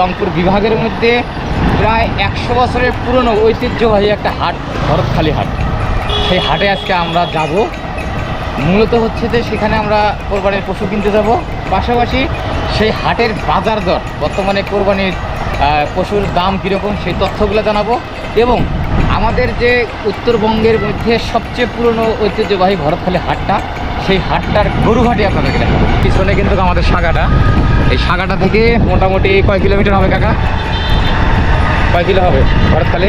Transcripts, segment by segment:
রংপুর বিভাগের মধ্যে প্রায় 100 বছরের পুরনো ঐতিহ্যবাহী একটা হাট, ভরতখালী হাট। সেই হাটে আজকে আমরা যাব। মূলত হচ্ছে যে সেখানে আমরা কোরবানির পশু কিনতে যাব, পাশাপাশি সেই হাটের বাজার দর, বর্তমানে কোরবানির পশুর দাম কীরকম সেই তথ্যগুলো জানাবো। এবং আমাদের যে উত্তরবঙ্গের মধ্যে সবচেয়ে পুরনো ঐতিহ্যবাহী ভরতখালী হাটটা, সেই হাটটার গরুঘাটি আপনাদেরকে দেখাবো। পিছনে কিন্তু আমাদের সাগাটা, এই সাগাটা থেকে মোটামুটি কয় কিলোমিটার হবে কাকা? কয় কিলো হবে ভরতখালী?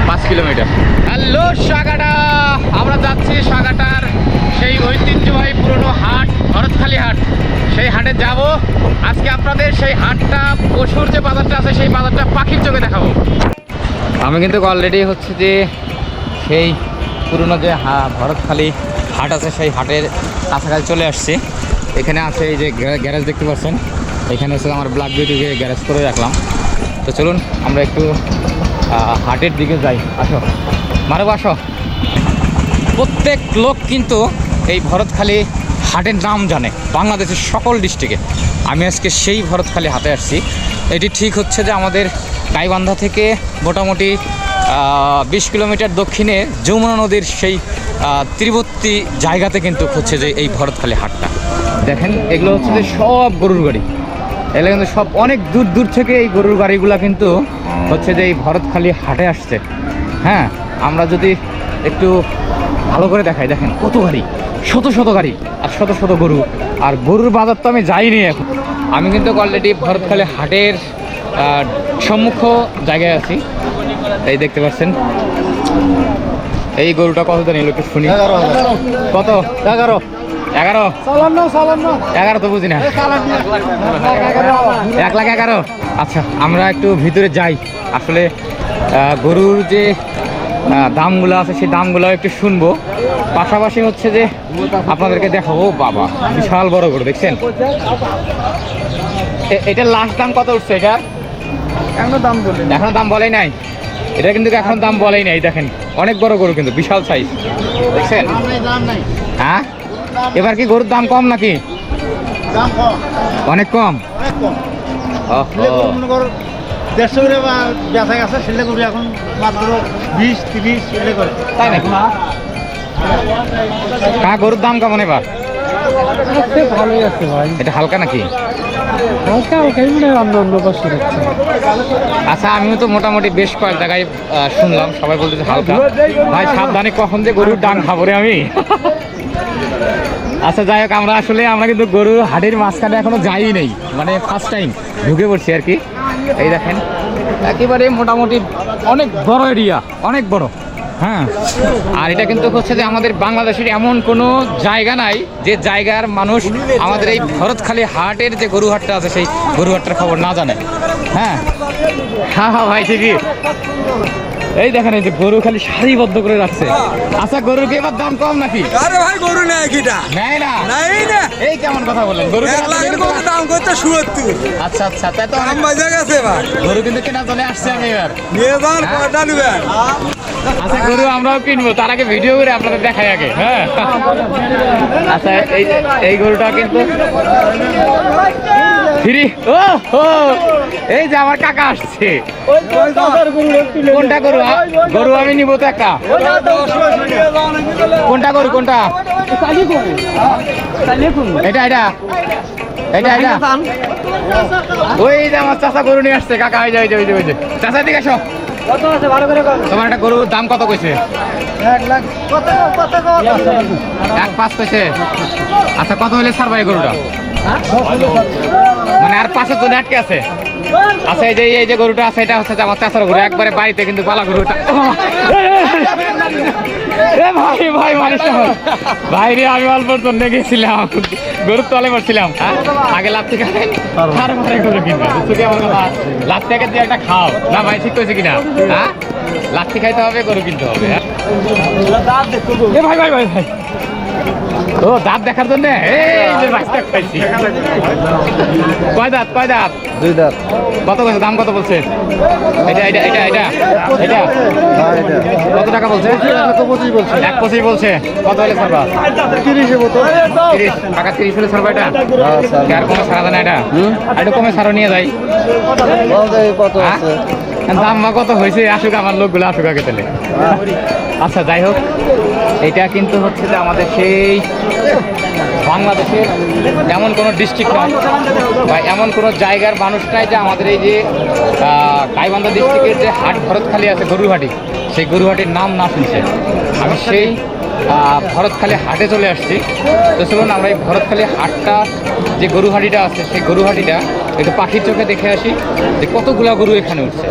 5 কিলোমিটার। হ্যালো সাগাটা, আমরা যাচ্ছি সাগাটার সেই ঐতিহ্যবাহী পুরনো হাট, ভরতখালী হাট। সেই হাটে যাব আজকে আপনাদের। সেই হাটটা, পশুর যে বাজারটা আছে সেই বাজারটা পাখির চোখে দেখাবো। আমি কিন্তু অলরেডি হচ্ছে যে সেই পুরনো যে ভরতখালী হাট আছে সেই হাটের কাছাকাছি চলে আসছি। এখানে আছে এই যে গ্যারেজ দেখতে পাচ্ছেন, এখানে হচ্ছে আমার ব্ল্যাক বিউটিকে গ্যারেজ করে রাখলাম। তো চলুন আমরা একটু হাটের দিকে যাই। আসো মারব, আসো। প্রত্যেক লোক কিন্তু এই ভরতখালী হাটের নাম জানে বাংলাদেশের সকল ডিস্ট্রিক্টে। আমি আজকে সেই ভরতখালী হাটে আসছি। এটি ঠিক হচ্ছে যে আমাদের গাইবান্ধা থেকে মোটামুটি 20 কিলোমিটার দক্ষিণে যমুনা নদীর সেই তীরবর্তী জায়গাতে কিন্তু হচ্ছে যে এই ভরতখালী হাটটা। দেখেন এগুলো হচ্ছে যে সব গরুর গাড়ি। এগুলো কিন্তু সব অনেক দূর দূর থেকে এই গরুর গাড়িগুলো কিন্তু হচ্ছে যে এই ভরতখালী হাটে আসছে। হ্যাঁ, আমরা যদি একটু ভালো করে দেখাই, দেখেন কত গাড়ি, শত শত গাড়ি আর শত শত গরু। আর গরুর বাজার তো আমি যাইনি এখন। আমি কিন্তু অলরেডি ভরতখালী হাটের সম্মুখ জায়গায় আছি। এই দেখতে পাচ্ছেন এই গরুটা কত জানি একটু শুনি। কত? 11 তো বুঝি না, 1,11,000। আচ্ছা, আমরা একটু ভিতরে যাই। আসলে গরুর যে দামগুলো আছে সেই দামগুলো একটু শুনবো, পাশাপাশি হচ্ছে যে আপনাদেরকে দেখাবো। বাবা, বিশাল বড় গরু দেখছেন। এটার লাস্ট দাম কত উঠছে? এটা এখনো দাম বলেই নাই। এটা কিন্তু এখন দাম বলেই নাই। দেখেন অনেক বড় গরু, কিন্তু বিশাল সাইজ দেখছেন। হ্যাঁ, এবার কি গরুর দাম কম নাকি? অনেক কম। 150 করে বেচা গেছে, সেলে গরু এখন মাত্র 20-30 সেলে করে। তাই নাকি? হ্যাঁ, গরুর দাম কেমন এবার? ভালোই আছে ভাই। এটা হালকা নাকি? আচ্ছা, আমিও তো মোটামুটি বেশ কয়েক জায়গায় শুনলাম, সবাই বলতেছে হালকা। ভাই সাবধানে, কখন যে গরুর ডাং খাবো রে আমি। আচ্ছা যাই হোক, আমরা কিন্তু গরুর হাটের মাঝখানে এখনো যাই নেই, মানে ফার্স্ট টাইম ঢুকে পড়ছি আর কি। এই দেখেন একেবারে মোটামুটি অনেক বড় এরিয়া, অনেক বড়। হ্যাঁ, আর এটা কিন্তু হচ্ছে যে আমাদের বাংলাদেশের এমন কোনো জায়গা নাই যে জায়গার মানুষ আমাদের এই ভরতখালী হাটের যে গরু হাটটা আছে সেই গরু হাটটার খবর না জানে। হ্যাঁ হ্যাঁ হ্যাঁ ভাই, ঠিকই। এই দেখেন, এই যে গরু খালি সারিবদ্ধ করে রাখছে। আচ্ছা, গরুর কি এবার দাম কম নাকি? আরে ভাই, গরু নেয় কিটা? নেয় না? নাই না। এই কেমন কথা বলেন? গরু 1 লাখের গরু দাম করতে 70। আচ্ছা আচ্ছা, তাই তো দাম বাজে গেছে ভাই। গরু কিন্তু কেনা চলে আসছে। আমি এবার নিয়ে যান, কয়টা নেবেন? আচ্ছা, গরু আমরাও কিনবো, তার আগে ভিডিও করে আপনাদের দেখাই আগে। হ্যাঁ, আচ্ছা, এই গরুটা কিন্তু ফ্রি। এই যে আমার কাকা আসছে। কোনটা গরু? গরু আমি নিব তো একটা। কোনটা গরু? কোনটা? এটা এটা এটা এটা ওই যে আমার চাচা গরু নিয়ে আসছে। কাকা ওই যে ওই যে চাচা, দিকে আসো। তোমার একটা গরুর দাম কত কইছে? 1,5 কইছে। আচ্ছা, কত হলে ছাড়বা এই গরুটা? মানে আর 5 জন আটকে আছে। আচ্ছা, এই যে গরুটা আছে এটা হচ্ছে আমার চাচার গরু, একবারে বাড়িতে কিন্তু পালা গরুটা। ভাই ভাই মানে ভাই রে, আমি অল্প জন্য গেছিলাম, গরুর তলে পড়ছিলাম। আগে লাত্তি খাবেন, তারপরে গরু কিনবেন। আমার কথা, লাত্তি আগে দিয়ে একটা খাও না ভাই, ঠিক কইছে কিনা? হ্যাঁ, লাত্তি খাইতে হবে, গরু কিনতে হবে। ভাই ভাই ভাই ভাই ও দাঁত দেখার জন্য এই যে মাছটা খাইছি। কয় দাঁত কয় দাঁত? 2 দাঁত। কত বলছে, দাম কত বলছে? এটা এটা এটা এটা এটা কত টাকা বলছে? 125 বলছে। 125 বলছে। কত হলে ছাড়বা? 30 মতো। 30 টাকা, 30 হলে ছাড়বা এটা? আর কমে ছাড়া যায় না এটা? আর একটু কমে ছাড়ো নিয়ে যাই। কত হ্যাঁ? আছে? দাম বা কত হয়েছে? আসুক আমার লোকগুলো, আসুক আগে তাহলে। আচ্ছা যাই হোক, এটা কিন্তু হচ্ছে যে আমাদের সেই বাংলাদেশের এমন কোনো ডিস্ট্রিক্ট নয় বা এমন কোনো জায়গার মানুষ নাই যে আমাদের এই যে গাইবান্ধা ডিস্ট্রিক্টের যে হাট ভরতখালী আছে, গরুহাটি, সেই গরুহাটির নাম না শুনছে। আমি সেই ভরতখালী হাটে চলে আসছি। তো চলুন আমরা এই ভরতখালী হাটটা, যে গরুহাটিটা আছে সেই গরুহাটিটা একটু পাখির চোখে দেখে আসি যে কতগুলা গরু এখানে উঠছে।